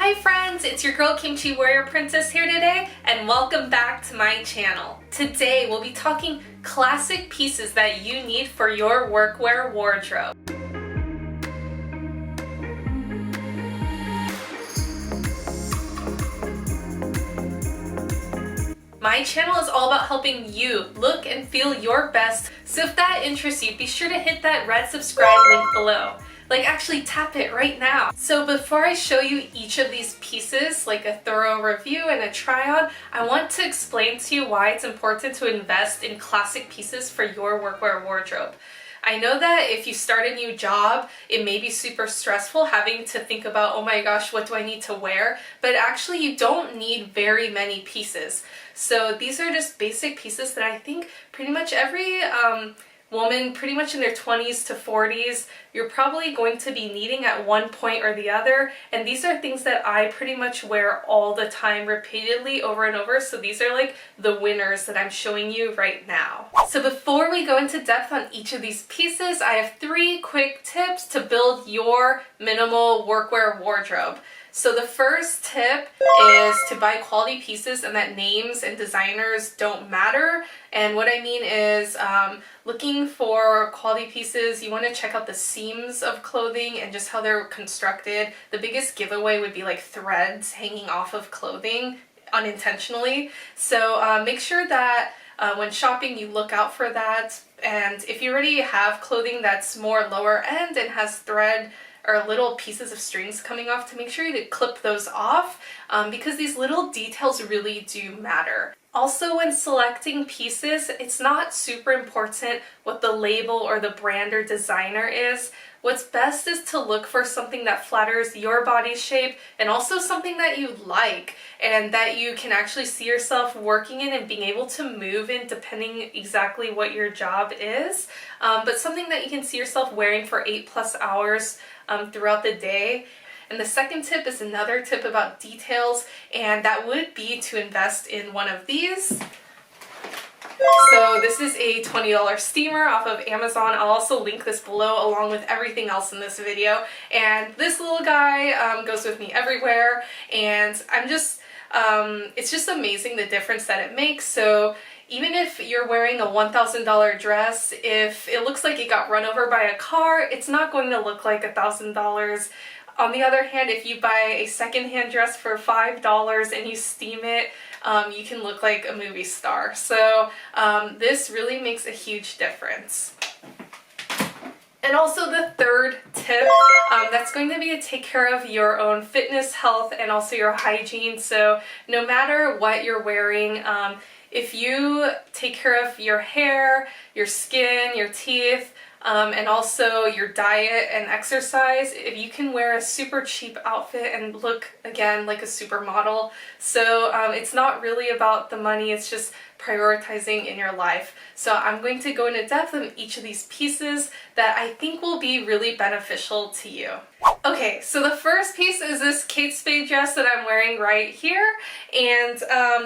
Hi friends, it's your girl Kimchi Warrior Princess here today, and welcome back to my channel. Today we'll be talking classic pieces that you need for your workwear wardrobe. My channel is all about helping you look and feel your best, so if that interests you, be sure to hit that red subscribe link below. Like, actually tap it right now. So before I show you each of these pieces, like a thorough review and a try-on, I want to explain to you why it's important to invest in classic pieces for your workwear wardrobe. I know that if you start a new job, it may be super stressful having to think about, oh my gosh, what do I need to wear? But actually you don't need very many pieces. So these are just basic pieces that I think pretty much every woman pretty much in their 20s to 40s, you're probably going to be needing at one point or the other, and these are things that I pretty much wear all the time repeatedly over and over, so these are like the winners that I'm showing you right now. So before we go into depth on each of these pieces, I have 3 quick tips to build your minimal workwear wardrobe. So the first tip is to buy quality pieces and that names and designers don't matter. And what I mean is looking for quality pieces, you want to check out the seams of clothing and just how they're constructed. The biggest giveaway would be like threads hanging off of clothing unintentionally. So make sure that when shopping you look out for that. And if you already have clothing that's more lower end and has thread or little pieces of strings coming off, to make sure you clip those off because these little details really do matter. Also, when selecting pieces, it's not super important what the label or the brand or designer is. What's best is to look for something that flatters your body shape and also something that you like and that you can actually see yourself working in and being able to move in depending exactly what your job is. But something that you can see yourself wearing for 8+ hours throughout the day. And the second tip is another tip about details, and that would be to invest in one of these. So this is a $20 steamer off of Amazon. I'll also link this below along with everything else in this video. And this little guy goes with me everywhere, and it's just amazing the difference that it makes. So even if you're wearing a $1,000 dress, if it looks like it got run over by a car, it's not going to look like $1,000. On the other hand, if you buy a secondhand dress for $5 and you steam it, you can look like a movie star. So this really makes a huge difference. And also the third tip, that's going to be to take care of your own fitness, health, and also your hygiene. So no matter what you're wearing, if you take care of your hair, your skin, your teeth, and also your diet and exercise, if you can wear a super cheap outfit and look again like a supermodel. So it's not really about the money, it's just prioritizing in your life. So I'm going to go into depth on each of these pieces that I think will be really beneficial to you. Okay, so the first piece is this Kate Spade dress that I'm wearing right here, and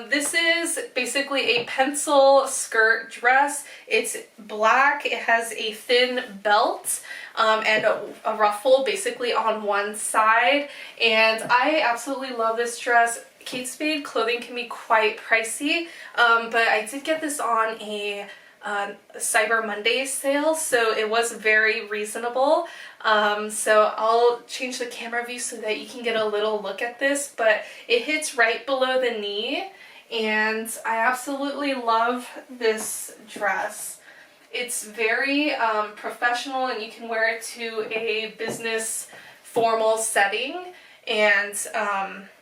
this is basically a pencil skirt dress. It's black, it has a thin belt and a ruffle basically on one side, and I absolutely love this dress. Kate Spade clothing can be quite pricey, but I did get this on a Cyber Monday sale, so it was very reasonable. So I'll change the camera view so that you can get a little look at this, but it hits right below the knee, and I absolutely love this dress. It's very professional, and you can wear it to a business formal setting. And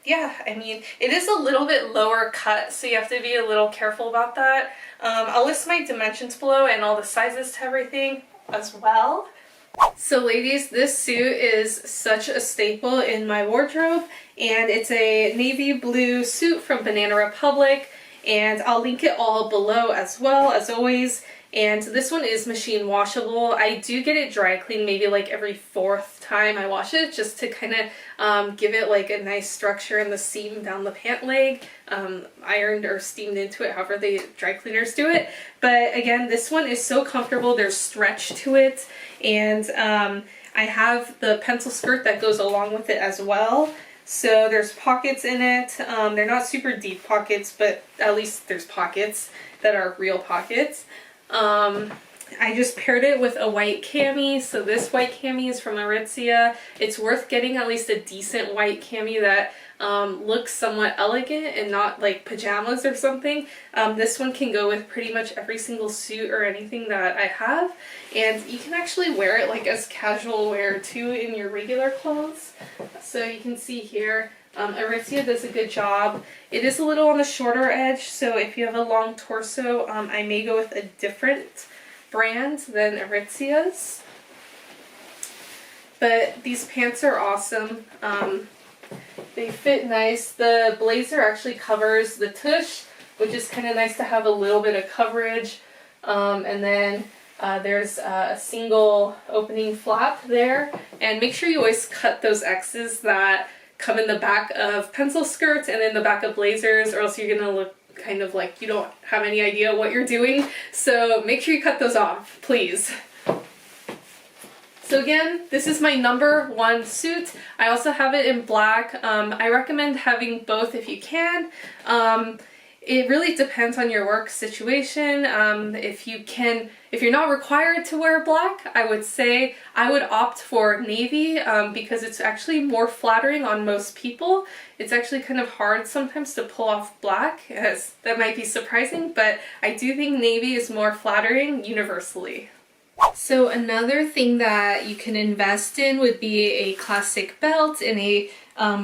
yeah, I mean, it is a little bit lower cut, so you have to be a little careful about that. I'll list my dimensions below and all the sizes to everything as well. So ladies, this suit is such a staple in my wardrobe, and it's a navy blue suit from Banana Republic, and I'll link it all below as well, as always. And this one is machine washable. I do get it dry clean maybe like every 4th time I wash it, just to kind of give it like a nice structure in the seam down the pant leg, ironed or steamed into it, however the dry cleaners do it. But again, this one is so comfortable, there's stretch to it, and I have the pencil skirt that goes along with it as well. So there's pockets in it. They're not super deep pockets, but at least there's pockets that are real pockets. I just paired it with a white cami. So this white cami is from Aritzia. It's worth getting at least a decent white cami that looks somewhat elegant and not like pajamas or something. This one can go with pretty much every single suit or anything that I have. And you can actually wear it like as casual wear too in your regular clothes. So you can see here, Aritzia does a good job. It is a little on the shorter edge, so if you have a long torso, I may go with a different brand than Aritzia's. But these pants are awesome. They fit nice. The blazer actually covers the tush, which is kind of nice to have a little bit of coverage. And then there's a single opening flap there. And make sure you always cut those X's that come in the back of pencil skirts and in the back of blazers, or else you're gonna look kind of like you don't have any idea what you're doing. So make sure you cut those off, please. So again, this is my #1 suit. I also have it in black. I recommend having both if you can. It really depends on your work situation. If you're not required to wear black, I would say I would opt for navy because it's actually more flattering on most people. It's actually kind of hard sometimes to pull off black, as that might be surprising, but I do think navy is more flattering universally. So another thing that you can invest in would be a classic belt in a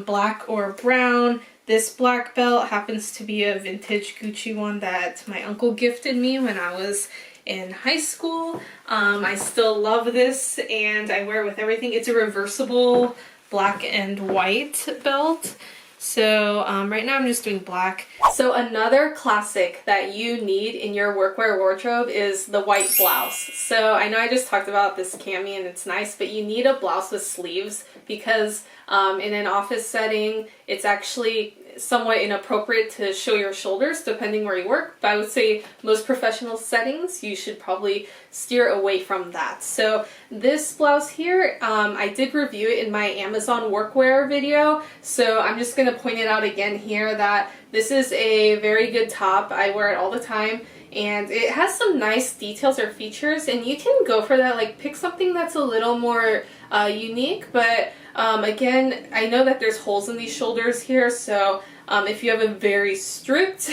black or brown. This black belt happens to be a vintage Gucci one that my uncle gifted me when I was in high school. I still love this and I wear it with everything. It's a reversible black and white belt. So right now I'm just doing black. So another classic that you need in your workwear wardrobe is the white blouse. So I know I just talked about this cami and it's nice, but you need a blouse with sleeves because in an office setting it's actually somewhat inappropriate to show your shoulders depending where you work, but I would say most professional settings you should probably steer away from that. So this blouse here, I did review it in my Amazon workwear video, so I'm just going to point it out again here that this is a very good top. I wear it all the time and it has some nice details or features, and you can go for that, like pick something that's a little more unique, but again, I know that there's holes in these shoulders here, so if you have a very strict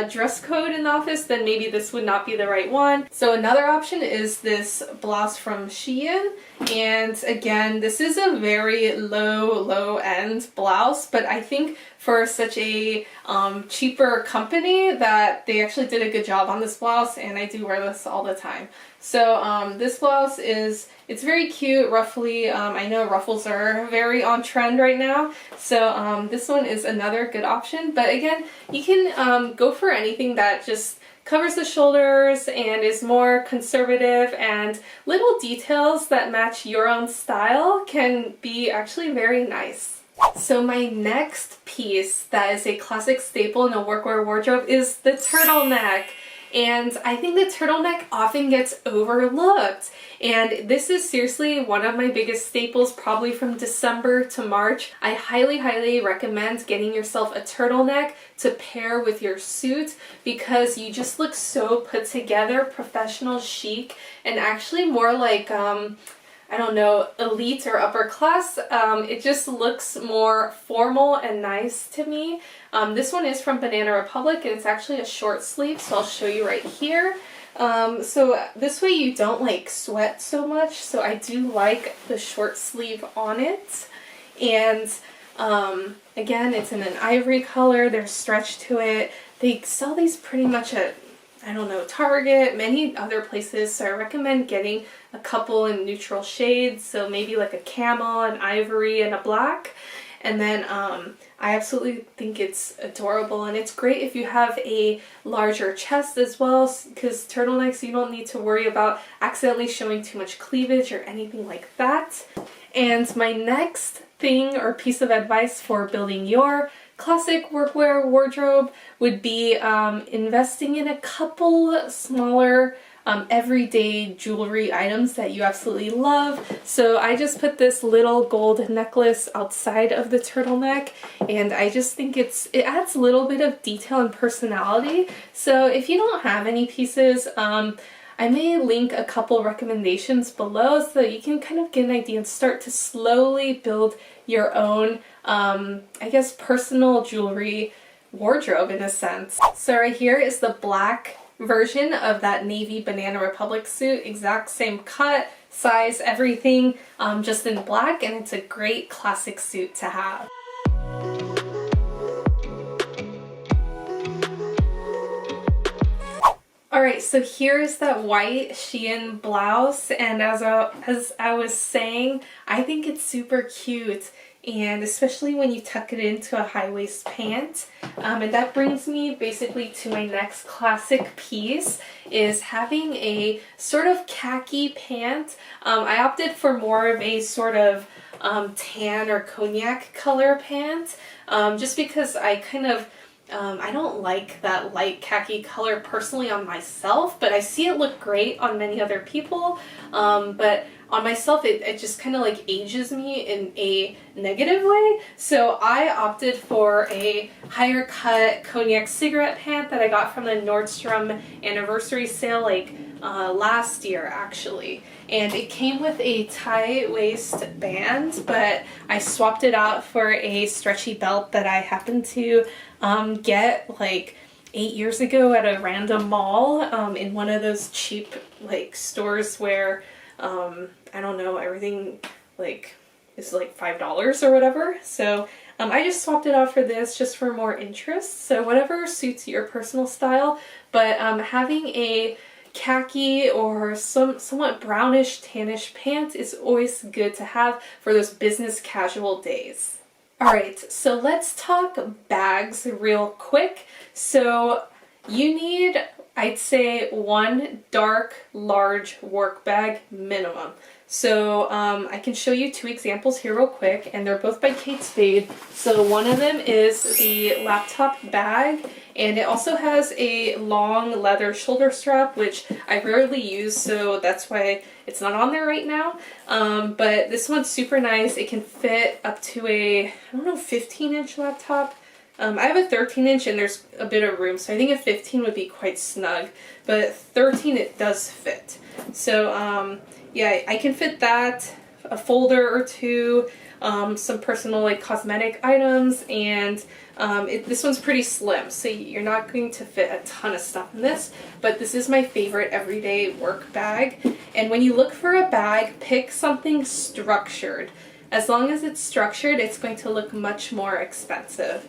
dress code in the office, then maybe this would not be the right one. So another option is this blouse from Shein, and again, this is a very low end blouse, but I think for such a cheaper company that they actually did a good job on this blouse, and I do wear this all the time. So this blouse it's very cute, ruffly. I know ruffles are very on trend right now, so this one is another good option. But again, you can go for anything that just covers the shoulders and is more conservative, and little details that match your own style can be actually very nice. So my next piece that is a classic staple in a workwear wardrobe is the turtleneck. And I think the turtleneck often gets overlooked. And this is seriously one of my biggest staples, probably from December to March. I highly recommend getting yourself a turtleneck to pair with your suit because you just look so put together, professional, chic, and actually more like I don't know, elite or upper class. It just looks more formal and nice to me. This one is from Banana Republic and it's actually a short sleeve, so I'll show you right here. So this way you don't like sweat so much, so I do like the short sleeve on it. And again, it's in an ivory color, there's stretch to it. They sell these pretty much at, I don't know, Target, many other places, so I recommend getting a couple in neutral shades, so maybe like a camel, an ivory, and a black. And then I absolutely think it's adorable, and it's great if you have a larger chest as well, because turtlenecks, you don't need to worry about accidentally showing too much cleavage or anything like that. And my next thing or piece of advice for building your classic workwear wardrobe would be investing in a couple smaller everyday jewelry items that you absolutely love. So I just put this little gold necklace outside of the turtleneck, and I just think it adds a little bit of detail and personality. So if you don't have any pieces, I may link a couple recommendations below so that you can kind of get an idea and start to slowly build your own, I guess, personal jewelry wardrobe in a sense. So right here is the black version of that navy Banana Republic suit, exact same cut, size, everything, just in black, and it's a great classic suit to have. Alright, so here's that white Shein blouse, and as I was saying, I think it's super cute, and especially when you tuck it into a high-waist pant. And that brings me basically to my next classic piece, is having a sort of khaki pant. I opted for more of a sort of tan or cognac color pant, just because I kind of I don't like that light khaki color personally on myself, but I see it look great on many other people. But on myself, it just kind of like ages me in a negative way. So I opted for a higher cut cognac cigarette pant that I got from the Nordstrom anniversary sale like last year actually. And it came with a tie waist band, but I swapped it out for a stretchy belt that I happened to get like 8 years ago at a random mall in one of those cheap like stores where I don't know, everything like is like $5 or whatever. So I just swapped it out for this just for more interest. So whatever suits your personal style, but having a khaki or somewhat brownish tannish pant is always good to have for those business casual days. Alright, so let's talk bags real quick. So you need, I'd say, one dark, large work bag minimum. So I can show you two examples here real quick, and they're both by Kate Spade. So one of them is the laptop bag, and it also has a long leather shoulder strap, which I rarely use, so that's why it's not on there right now. But this one's super nice. It can fit up to a, I don't know, 15-inch laptop. I have a 13-inch and there's a bit of room, so I think a 15 would be quite snug, but 13 it does fit. So yeah, I can fit that, a folder or two, some personal like cosmetic items, and this one's pretty slim, so you're not going to fit a ton of stuff in this, but this is my favorite everyday work bag. And when you look for a bag, pick something structured. As long as it's structured, it's going to look much more expensive.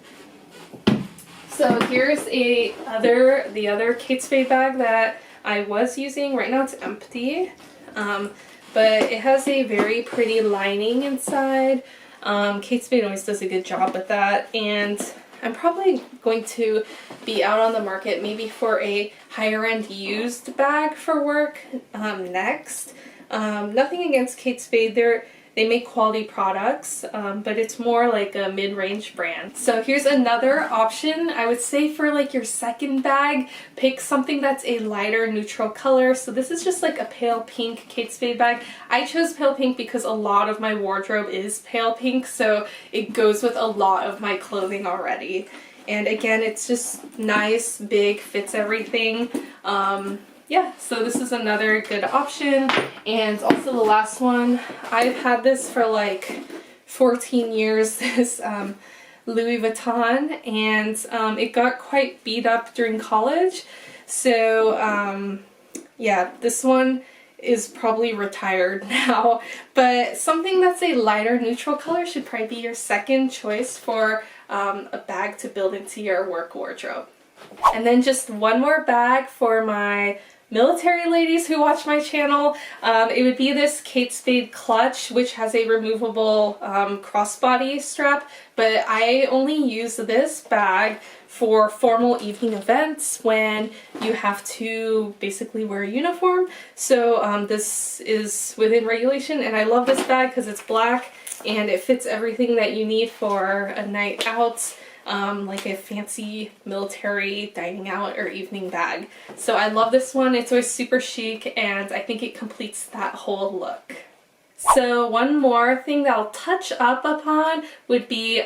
So here's the other Kate Spade bag that I was using. Right now it's empty, but it has a very pretty lining inside. Kate Spade always does a good job with that, and I'm probably going to be out on the market maybe for a higher end used bag for work next. Nothing against Kate Spade. They make quality products, but it's more like a mid-range brand. So here's another option. I would say for like your second bag, pick something that's a lighter neutral color. So this is just like a pale pink Kate Spade bag. I chose pale pink because a lot of my wardrobe is pale pink, so it goes with a lot of my clothing already. And again, it's just nice, big, fits everything. Yeah, so this is another good option. And also the last one, I've had this for like 14 years, this Louis Vuitton, and it got quite beat up during college. So yeah, this one is probably retired now, but something that's a lighter neutral color should probably be your second choice for a bag to build into your work wardrobe. And then just one more bag for my military ladies who watch my channel. It would be this Kate Spade clutch, which has a removable crossbody strap, but I only use this bag for formal evening events when you have to basically wear a uniform. So this is within regulation, and I love this bag because it's black and it fits everything that you need for a night out. like a fancy military dining out or evening bag. So I love this one. It's always super chic and I think it completes that whole look. So one more thing that I'll touch up upon would be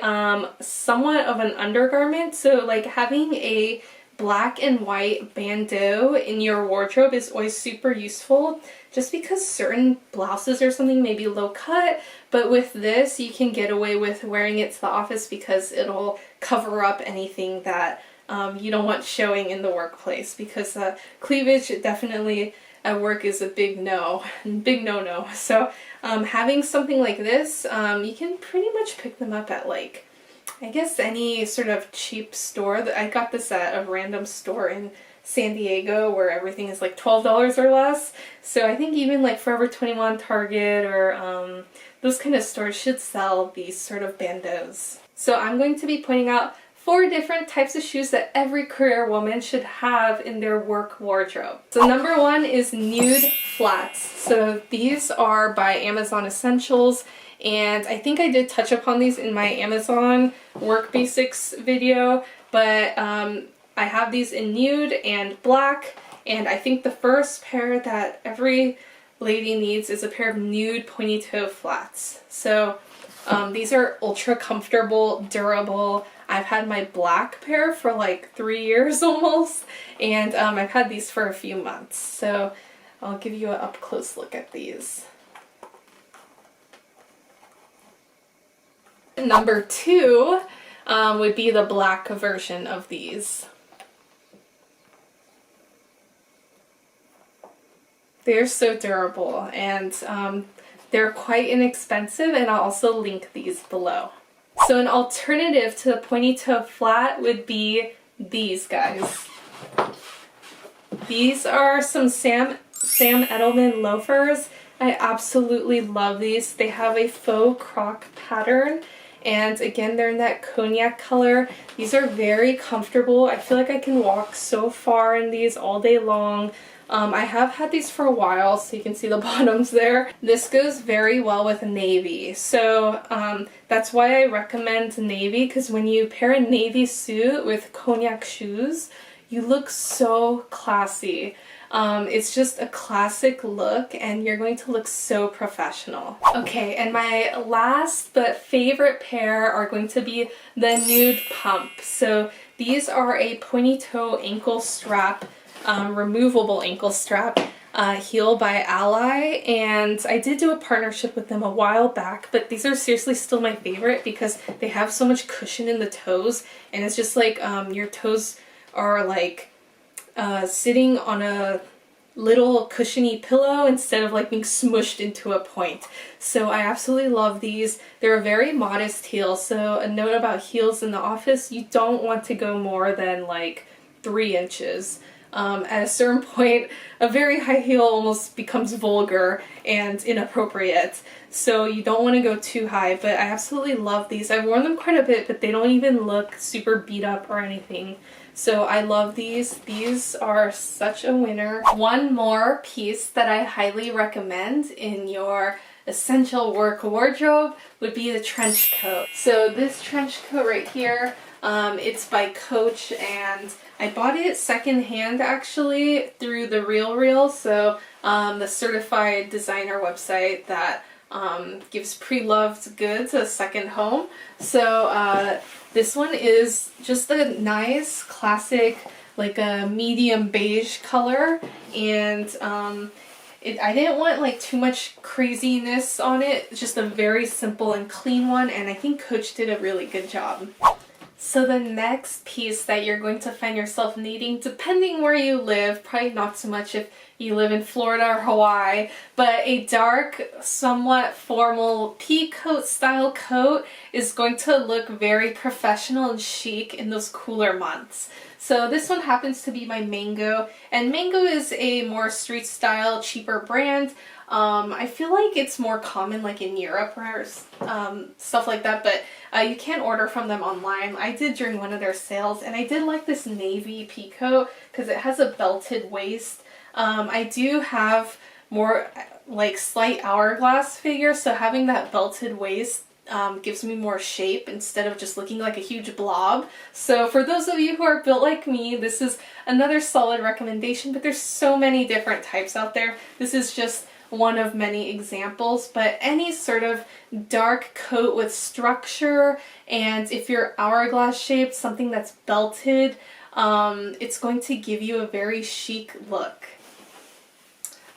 somewhat of an undergarment. So like having a black and white bandeau in your wardrobe is always super useful, just because certain blouses or something may be low cut, but with this you can get away with wearing it to the office because it'll cover up anything that you don't want showing in the workplace, because cleavage definitely at work is a big no-no. So having something like this, you can pretty much pick them up at like, I guess, any sort of cheap store. I got this at a random store in San Diego where everything is like $12 or less. So I think even like Forever 21, Target, or those kind of stores should sell these sort of bandeaus. So I'm going to be pointing out 4 different types of shoes that every career woman should have in their work wardrobe. So number 1 is nude flats. So these are by Amazon Essentials, and I think I did touch upon these in my Amazon Work Basics video, but I have these in nude and black, and I think the first pair that every lady needs is a pair of nude pointy toe flats. So these are ultra comfortable, durable. I've had my black pair for like 3 years almost, and I've had these for a few months. So I'll give you an up close look at these. Number 2 would be the black version of these. They're so durable, and they're quite inexpensive, and I'll also link these below. So an alternative to the pointy toe flat would be these guys. These are some Sam Edelman loafers. I absolutely love these. They have a faux croc pattern, and again, they're in that cognac color. These are very comfortable. I feel like I can walk so far in these all day long. I have had these for a while, so you can see the bottoms there. This goes very well with navy, so that's why I recommend navy, because when you pair a navy suit with cognac shoes, you look so classy. It's just a classic look, and you're going to look so professional. Okay, and my last but favorite pair are going to be the nude pump. So these are a pointy toe ankle strap, removable ankle strap, heel by Ally, and I did do a partnership with them a while back, but these are seriously still my favorite because they have so much cushion in the toes, and it's just like your toes are like sitting on a little cushiony pillow instead of like being smushed into a point. So I absolutely love these. They're a very modest heel, so a note about heels in the office, you don't want to go more than like 3 inches. At a certain point, a very high heel almost becomes vulgar and inappropriate, so you don't want to go too high, but I absolutely love these. I've worn them quite a bit, but they don't even look super beat up or anything. So I love these. These are such a winner. One more piece that I highly recommend in your essential work wardrobe would be the trench coat. So this trench coat right here, it's by Coach, and I bought it secondhand actually through the RealReal, so the certified designer website that gives pre-loved goods a second home. So this one is just a nice classic, like a medium beige color, and I didn't want like too much craziness on it. It's just a very simple and clean one, and I think Coach did a really good job. So the next piece that you're going to find yourself needing, depending where you live, probably not so much if you live in Florida or Hawaii, but a dark, somewhat formal pea coat style coat is going to look very professional and chic in those cooler months. So this one happens to be by Mango, and Mango is a more street style, cheaper brand. I feel like it's more common like in Europe or stuff like that, but you can order from them online. I did during one of their sales, and I did like this navy pea coat because it has a belted waist. I do have more like slight hourglass figure, so having that belted waist gives me more shape instead of just looking like a huge blob. So for those of you who are built like me, this is another solid recommendation, but there's so many different types out there. This is just one of many examples, but any sort of dark coat with structure, and if you're hourglass shaped, something that's belted, it's going to give you a very chic look.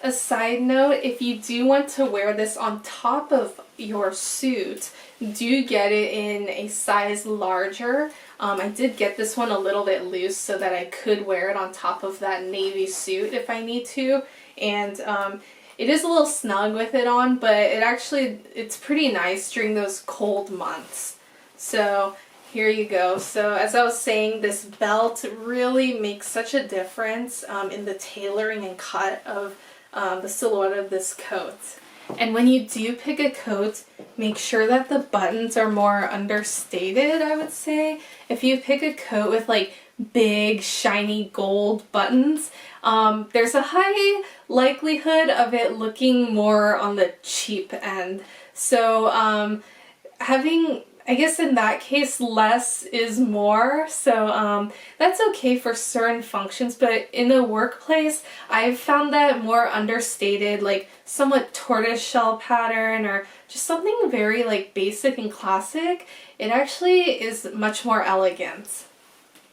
A side note, if you do want to wear this on top of your suit, do get it in a size larger. I did get this one a little bit loose so that I could wear it on top of that navy suit if I need to, and it is a little snug with it on, but it's pretty nice during those cold months. So here you go. So as I was saying, this belt really makes such a difference in the tailoring and cut of the silhouette of this coat. And when you do pick a coat, make sure that the buttons are more understated, I would say. If you pick a coat with like big shiny gold buttons, there's a high likelihood of it looking more on the cheap end. So having, I guess in that case, less is more. So that's okay for certain functions, but in a workplace, I've found that more understated, like somewhat tortoiseshell pattern or just something very like basic and classic, it actually is much more elegant.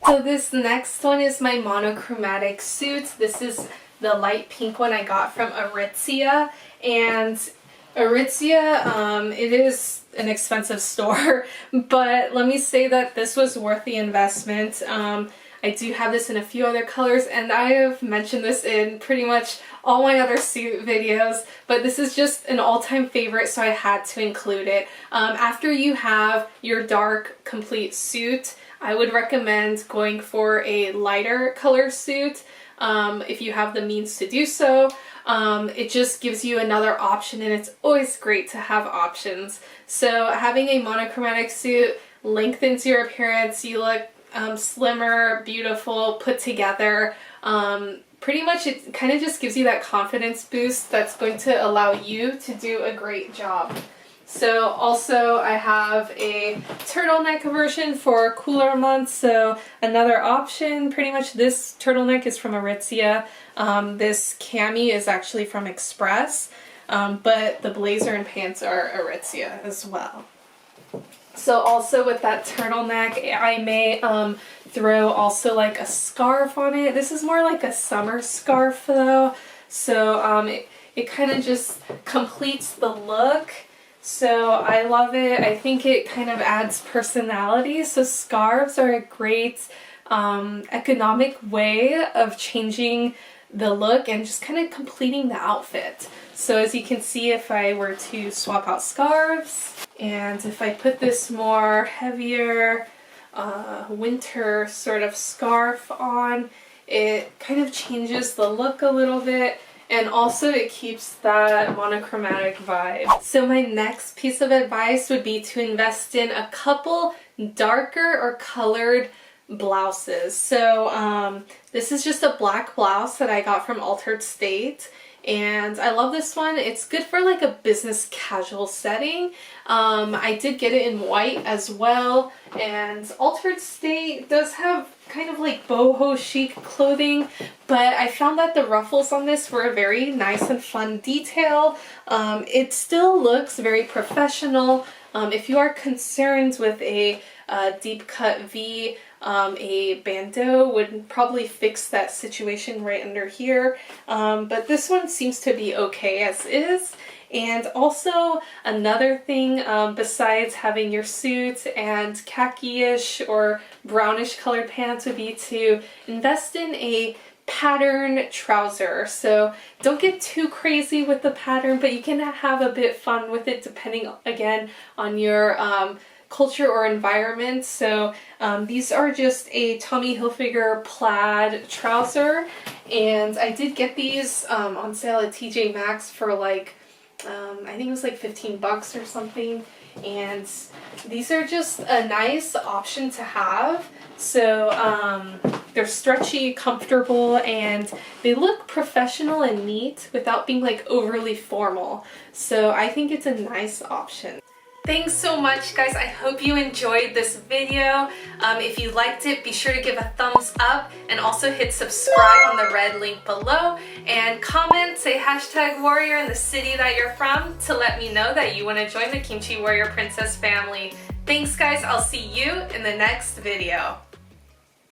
So this next one is my monochromatic suit. This is the light pink one I got from Aritzia, and Aritzia, it is an expensive store, but let me say that this was worth the investment. I do have this in a few other colors, and I have mentioned this in pretty much all my other suit videos, but this is just an all-time favorite, so I had to include it. After you have your dark complete suit, I would recommend going for a lighter color suit if you have the means to do so. It just gives you another option, and it's always great to have options. So having a monochromatic suit lengthens your appearance. You look slimmer, beautiful, put together. Pretty much it kind of just gives you that confidence boost that's going to allow you to do a great job. So also I have a turtleneck version for cooler months, so another option. Pretty much this turtleneck is from Aritzia. This cami is actually from Express, but the blazer and pants are Aritzia as well. So also with that turtleneck, I may throw also like a scarf on it. This is more like a summer scarf though, so it kind of just completes the look. So I love it. I think it kind of adds personality. So scarves are a great economic way of changing the look and just kind of completing the outfit. So as you can see, if I were to swap out scarves, and if I put this more heavier winter sort of scarf on, it kind of changes the look a little bit. And also it keeps that monochromatic vibe. So my next piece of advice would be to invest in a couple darker or colored blouses. So this is just a black blouse that I got from Altered State, and I love this one. It's good for like a business casual setting. I did get it in white as well, and Altered State does have kind of like boho chic clothing, but I found that the ruffles on this were a very nice and fun detail. It still looks very professional. If you are concerned with a deep cut V, a bandeau would probably fix that situation right under here, but this one seems to be okay as is. And also another thing, besides having your suit and khaki-ish or brownish colored pants, would be to invest in a pattern trouser. So don't get too crazy with the pattern, but you can have a bit fun with it depending again on your culture or environment. So these are just a Tommy Hilfiger plaid trouser, and I did get these on sale at TJ Maxx for like I think it was like 15 bucks or something, and these are just a nice option to have. So they're stretchy, comfortable, and they look professional and neat without being like overly formal. So I think it's a nice option. Thanks so much, guys. I hope you enjoyed this video. If you liked it, be sure to give a thumbs up and also hit subscribe on the red link below. And comment, say #warrior in the city that you're from to let me know that you want to join the Kimchi Warrior Princess family. Thanks, guys. I'll see you in the next video.